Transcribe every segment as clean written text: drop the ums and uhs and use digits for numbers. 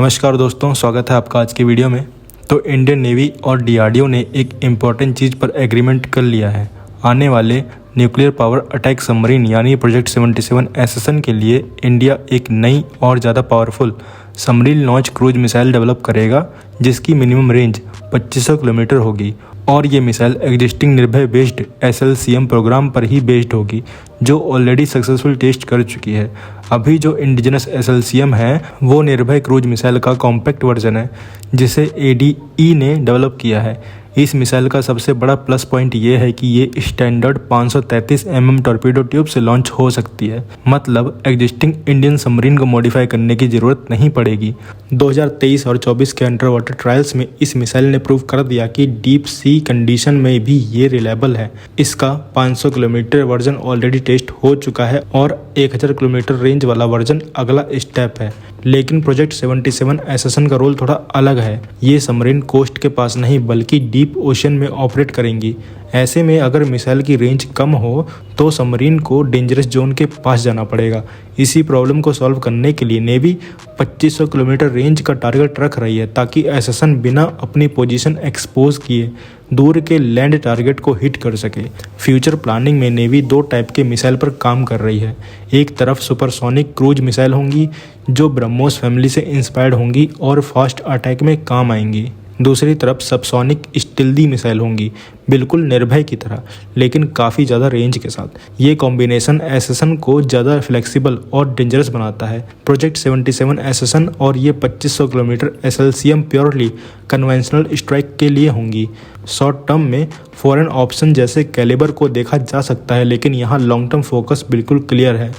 नमस्कार दोस्तों, स्वागत है आपका आज की वीडियो में। तो इंडियन नेवी और डीआरडीओ ने एक इम्पॉर्टेंट चीज़ पर एग्रीमेंट कर लिया है। आने वाले न्यूक्लियर पावर अटैक सबमरीन यानी प्रोजेक्ट 77 एसेसन के लिए इंडिया एक नई और ज़्यादा powerful submarine launch cruise missile develop करेगा, जिसकी मिनिमम रेंज 2500 किलोमीटर होगी और ये मिसाइल एग्जिस्टिंग निर्भय बेस्ड SLCM प्रोग्राम पर ही बेस्ड होगी, जो ऑलरेडी सक्सेसफुल टेस्ट कर चुकी है। अभी जो इंडिजिनस SLCM है वो निर्भय क्रूज मिसाइल का कॉम्पैक्ट वर्जन है, जिसे ADE ने डेवलप किया है। इस मिसाइल का सबसे बड़ा प्लस पॉइंट ये है कि ये स्टैंडर्ड 533 mm टॉर्पीडो ट्यूब से लॉन्च हो सकती है, मतलब एग्जिस्टिंग इंडियन सबमरीन को मॉडिफाई करने की ज़रूरत नहीं पड़ेगी। 2023 और 24 के अंडर वाटर ट्रायल्स में इस मिसाइल ने प्रूव कर दिया कि डीप सी कंडीशन में भी ये रिलायबल है। इसका 500 किलोमीटर वर्जन ऑलरेडी टेस्ट हो चुका है और 1000 किलोमीटर रेंज वाला वर्जन अगला स्टेप है। लेकिन प्रोजेक्ट 77 एसेसन का रोल थोड़ा अलग है। ये सबमरीन कोस्ट के पास नहीं बल्कि डीप ओशन में ऑपरेट करेंगी। ऐसे में अगर मिसाइल की रेंज कम हो तो सबमरीन को डेंजरस जोन के पास जाना पड़ेगा। इसी प्रॉब्लम को सॉल्व करने के लिए नेवी 2500 किलोमीटर रेंज का टारगेट रख रही है, ताकि एसेसन बिना अपनी पोजीशन एक्सपोज किए दूर के लैंड टारगेट को हिट कर सके। फ्यूचर प्लानिंग में नेवी 2 टाइप के मिसाइल पर काम कर रही है। एक तरफ सुपरसोनिक क्रूज मिसाइल होंगी जो ब्रह्मोस फैमिली से इंस्पायर्ड होंगी और फास्ट अटैक में काम आएंगी। दूसरी तरफ सबसोनिक स्टिल्दी मिसाइल होंगी, बिल्कुल निर्भय की तरह, लेकिन काफ़ी ज़्यादा रेंज के साथ। ये कॉम्बिनेशन एसेसन को ज़्यादा फ्लेक्सिबल और डेंजरस बनाता है। प्रोजेक्ट 77 एसेसन और ये 2500 kilometre SLCM purely conventional strike के लिए होंगी। शॉर्ट टर्म में फॉरेन ऑप्शन जैसे कैलिबर को देखा जा सकता है, लेकिन यहाँ लॉन्ग टर्म फोकस बिल्कुल क्लियर है,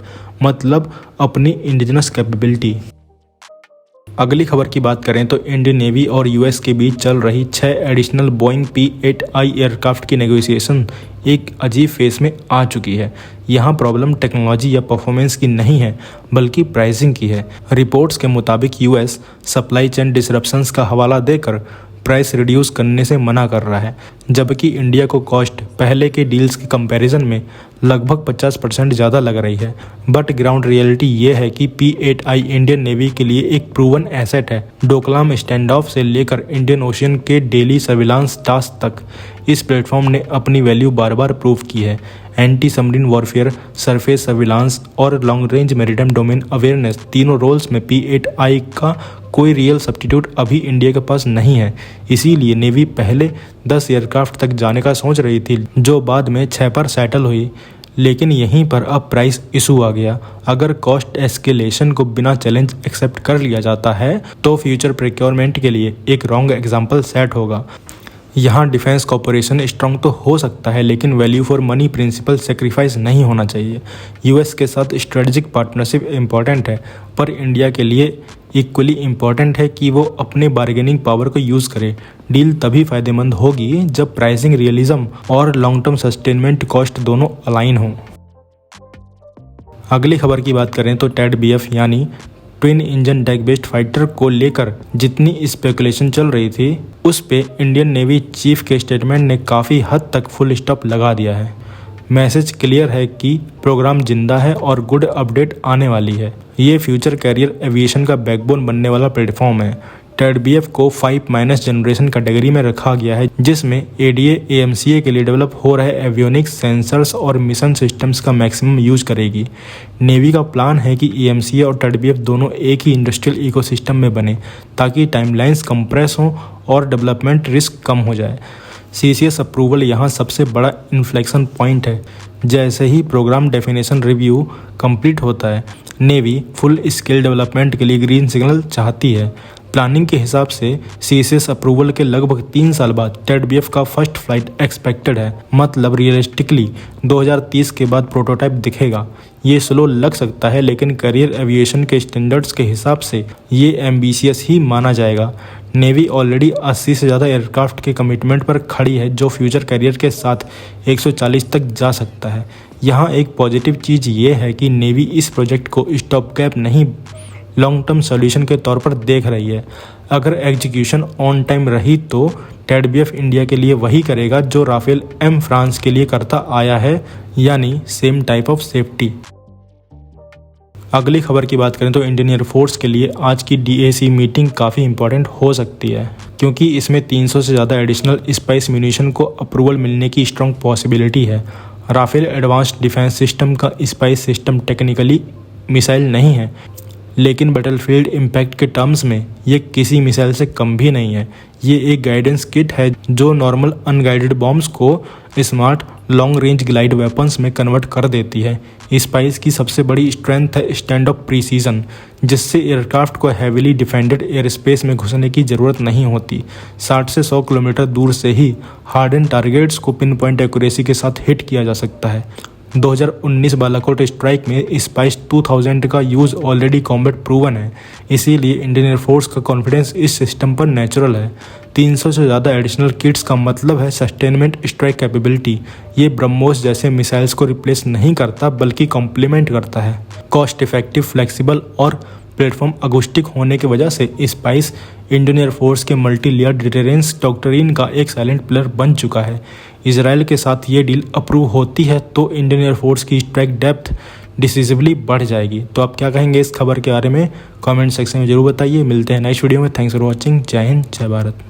मतलब अपनी इंडिजिनस कैपेबिलिटी। अगली खबर की बात करें तो इंडियन नेवी और US के बीच चल रही 6 एडिशनल बोइंग P-8I एयरक्राफ्ट की नेगोशिएशन एक अजीब फेज में आ चुकी है। यहाँ प्रॉब्लम टेक्नोलॉजी या परफॉर्मेंस की नहीं है, बल्कि प्राइसिंग की है। रिपोर्ट्स के मुताबिक US सप्लाई चेन डिसरप्शंस का हवाला देकर प्राइस रिड्यूस करने से मना कर रहा है, जबकि इंडिया को कॉस्ट पहले के डील्स के कंपैरिजन में लगभग 50% ज़्यादा लग रही है। बट ग्राउंड रियलिटी ये है कि P-8I इंडियन नेवी के लिए एक प्रूवन एसेट है। डोकलाम स्टैंड ऑफ से लेकर इंडियन ओशियन के डेली सर्विलांस टास्क तक इस प्लेटफॉर्म ने अपनी वैल्यू बार बार प्रूव की है। Anti submarine warfare, surface surveillance और long range maritime domain awareness, तीनों रोल्स में P-8I का कोई रियल सब्स्टिट्यूट अभी इंडिया के पास नहीं है। इसीलिए नेवी पहले 10 एयरक्राफ्ट तक जाने का सोच रही थी, जो बाद में 6 पर सेटल हुई। लेकिन यहीं पर अब प्राइस इशू आ गया। अगर कॉस्ट एस्केलेशन को बिना चैलेंज एक्सेप्ट कर लिया जाता है तो फ्यूचर प्रोक्योरमेंट के लिए एक रॉन्ग एग्जाम्पल सेट होगा। यहाँ डिफेंस कॉर्पोरेशन स्ट्रांग तो हो सकता है, लेकिन value for money principle sacrifice नहीं होना चाहिए। US के साथ स्ट्रेटजिक पार्टनरशिप इम्पॉर्टेंट है, पर इंडिया के लिए इक्वली इम्पॉर्टेंट है कि वो अपने बार्गेनिंग पावर को यूज़ करे। डील तभी फायदेमंद होगी जब प्राइसिंग रियलिज्म और लॉन्ग टर्म सस्टेनमेंट कॉस्ट दोनों अलाइन हों। अगली खबर की बात करें तो TADBF यानी twin engine deck based fighter को लेकर जितनी स्पेकुलेशन चल रही थी, उस पे इंडियन नेवी चीफ के स्टेटमेंट ने काफ़ी हद तक फुल स्टॉप लगा दिया है। मैसेज क्लियर है कि प्रोग्राम जिंदा है और गुड अपडेट आने वाली है। ये फ्यूचर कैरियर एविएशन का बैकबोन बनने वाला प्लेटफॉर्म है। TADBF को 5- जनरेशन कैटेगरी में रखा गया है, जिसमें ADA AMCA के लिए डेवलप हो रहे एवियोनिक्स, सेंसर्स और मिशन सिस्टम्स का मैक्सिमम यूज करेगी। नेवी का प्लान है कि AMCA और TADBF दोनों एक ही इंडस्ट्रियल इकोसिस्टम में बने, ताकि टाइमलाइंस कंप्रेस हों और डेवलपमेंट रिस्क कम हो जाए। CCS अप्रूवल यहाँ सबसे बड़ा इन्फ्लेक्शन पॉइंट है। जैसे ही प्रोग्राम डेफिनेशन रिव्यू कंप्लीट होता है, नेवी फुल स्केल डेवलपमेंट के लिए ग्रीन सिग्नल चाहती है। प्लानिंग के हिसाब से CCS अप्रूवल के लगभग 3 साल बाद TADBF का फर्स्ट फ्लाइट एक्सपेक्टेड है, मतलब रियलिस्टिकली 2030 के बाद प्रोटोटाइप दिखेगा। ये स्लो लग सकता है, लेकिन करियर एविएशन के स्टैंडर्ड्स के हिसाब से ये एम्बिशियस ही माना जाएगा। नेवी ऑलरेडी 80 से ज़्यादा एयरक्राफ्ट के कमिटमेंट पर खड़ी है, जो फ्यूचर करियर के साथ 140 तक जा सकता है। यहाँ एक पॉजिटिव चीज़ ये है कि नेवी इस प्रोजेक्ट को स्टॉप गैप नहीं, लॉन्ग टर्म सॉल्यूशन के तौर पर देख रही है। अगर एग्जीक्यूशन ऑन टाइम रही तो TADBF इंडिया के लिए वही करेगा जो राफेल M फ्रांस के लिए करता आया है, यानी सेम टाइप ऑफ सेफ्टी। अगली खबर की बात करें तो इंडियन एयरफोर्स के लिए आज की DAC मीटिंग काफ़ी इंपॉर्टेंट हो सकती है, क्योंकि इसमें 300 से ज़्यादा एडिशनल स्पाइस म्यूनिशन को अप्रूवल मिलने की स्ट्रॉन्ग पॉसिबिलिटी है। राफेल एडवांस्ड डिफेंस सिस्टम का स्पाइस सिस्टम टेक्निकली मिसाइल नहीं है, लेकिन बैटलफील्ड इम्पैक्ट के टर्म्स में ये किसी मिसाइल से कम भी नहीं है। ये एक गाइडेंस किट है जो नॉर्मल अनगाइडेड बॉम्ब्स को smart long range glide weapons में कन्वर्ट कर देती है। स्पाइस की सबसे बड़ी स्ट्रेंथ है स्टैंड ऑफ प्रिसीजन, जिससे एयरक्राफ्ट को हैवीली डिफेंडेड एयर स्पेस में घुसने की ज़रूरत नहीं होती। 60 से 100 किलोमीटर दूर से ही हार्डन टारगेट्स को पिन पॉइंट एक्यूरेसी के साथ हिट किया जा सकता है। 2019 बालाकोट स्ट्राइक में स्पाइस 2000 का यूज़ ऑलरेडी कॉम्बैट प्रूवन है, इसीलिए इंडियन एयरफोर्स का कॉन्फिडेंस इस सिस्टम पर नेचुरल है। 300 से ज़्यादा एडिशनल किट्स का मतलब है सस्टेनमेंट स्ट्राइक कैपेबिलिटी। ये ब्रह्मोस जैसे मिसाइल्स को रिप्लेस नहीं करता बल्कि कॉम्प्लीमेंट करता है। कॉस्ट इफेक्टिव, फ्लेक्सिबल और प्लेटफॉर्म अगोस्टिक होने की वजह से स्पाइस इंडियन एयरफोर्स के मल्टी लेयर डिटेरेंस डॉक्ट्रिन का एक साइलेंट पिलर बन चुका है। इजराइल के साथ ये डील अप्रूव होती है तो इंडियन एयरफोर्स की स्ट्राइक डेप्थ डिसिसिवली बढ़ जाएगी। तो आप क्या कहेंगे इस खबर के बारे में? कमेंट सेक्शन में जरूर बताइए। मिलते हैं नेक्स्ट वीडियो में। Thanks for watching. जय हिंद, जय भारत।